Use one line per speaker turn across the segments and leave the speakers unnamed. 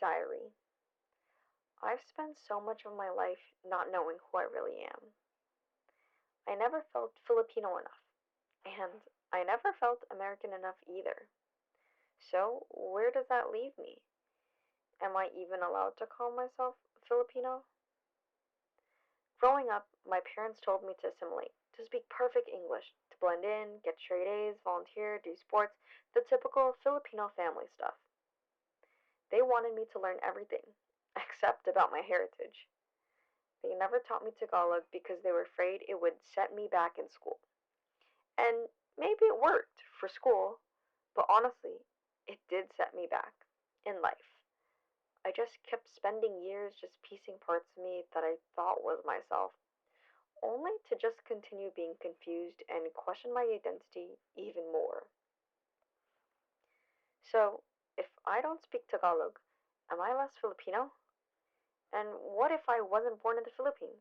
Diary. I've spent so much of my life not knowing who I really am. I never felt Filipino enough, and I never felt American enough either. So, where does that leave me? Am I even allowed to call myself Filipino? Growing up, my parents told me to assimilate, to speak perfect English, to blend in, get straight A's, volunteer, do sports, the typical Filipino family stuff. They wanted me to learn everything, except about my heritage. They never taught me Tagalog because they were afraid it would set me back in school. And maybe it worked for school, but honestly, it did set me back in life. I just kept spending years just piecing parts of me that I thought was myself, only to just continue being confused and question my identity even more. So, if I don't speak Tagalog, am I less Filipino? And what if I wasn't born in the Philippines?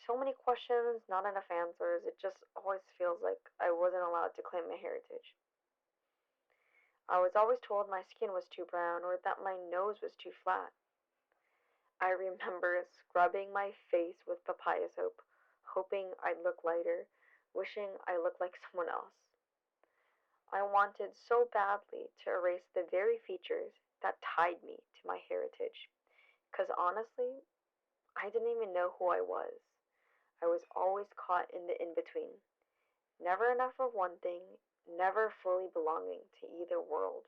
So many questions, not enough answers. It just always feels like I wasn't allowed to claim my heritage. I was always told my skin was too brown or that my nose was too flat. I remember scrubbing my face with papaya soap, hoping I'd look lighter, wishing I looked like someone else. I wanted so badly to erase the very features that tied me to my heritage, because honestly, I didn't even know who I was. I was always caught in the in between. Never enough of one thing, never fully belonging to either world.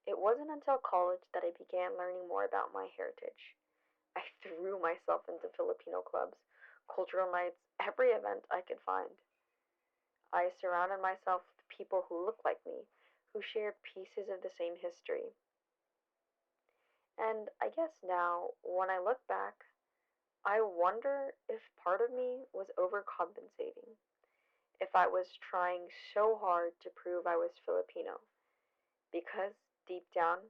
It wasn't until college that I began learning more about my heritage. I threw myself into Filipino clubs, cultural nights, every event I could find. I surrounded myself with people who looked like me, who shared pieces of the same history. And I guess now, when I look back, I wonder if part of me was overcompensating, if I was trying so hard to prove I was Filipino, because deep down,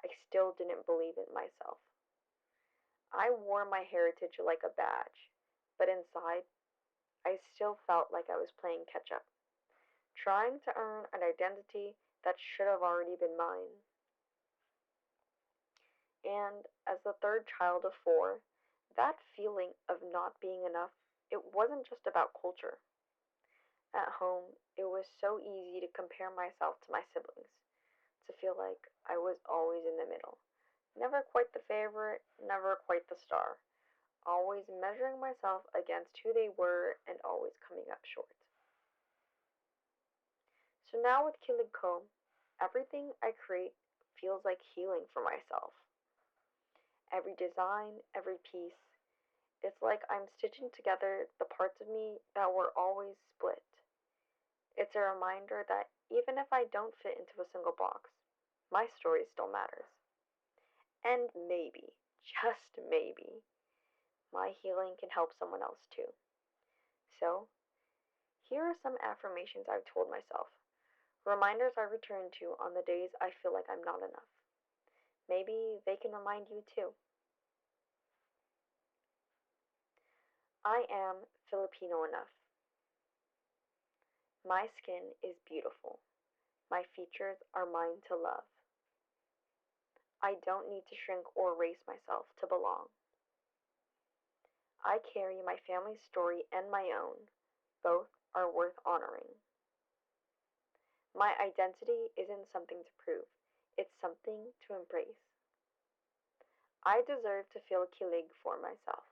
I still didn't believe it myself. I wore my heritage like a badge, but inside, I still felt like I was playing catch up, trying to earn an identity that should have already been mine. And as the third child of four, that feeling of not being enough, it wasn't just about culture. At home, it was so easy to compare myself to my siblings, to feel like I was always in the middle. Never quite the favorite, never quite the star. Always measuring myself against who they were and always coming up short. So now with Kilig Ko, everything I create feels like healing for myself. Every design, every piece, it's like I'm stitching together the parts of me that were always split. It's a reminder that even if I don't fit into a single box, my story still matters. And maybe, just maybe, my healing can help someone else too. So, here are some affirmations I've told myself, reminders I return to on the days I feel like I'm not enough. Maybe they can remind you too. I am Filipino enough. My skin is beautiful. My features are mine to love. I don't need to shrink or erase myself to belong. I carry my family's story and my own. Both are worth honoring. My identity isn't something to prove, it's something to embrace. I deserve to feel kilig for myself.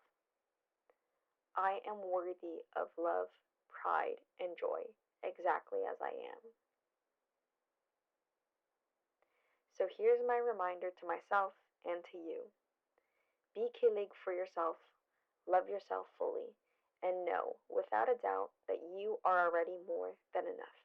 I am worthy of love, pride, and joy exactly as I am. So here's my reminder to myself and to you. Be kilig for yourself, love yourself fully, and know without a doubt that you are already more than enough.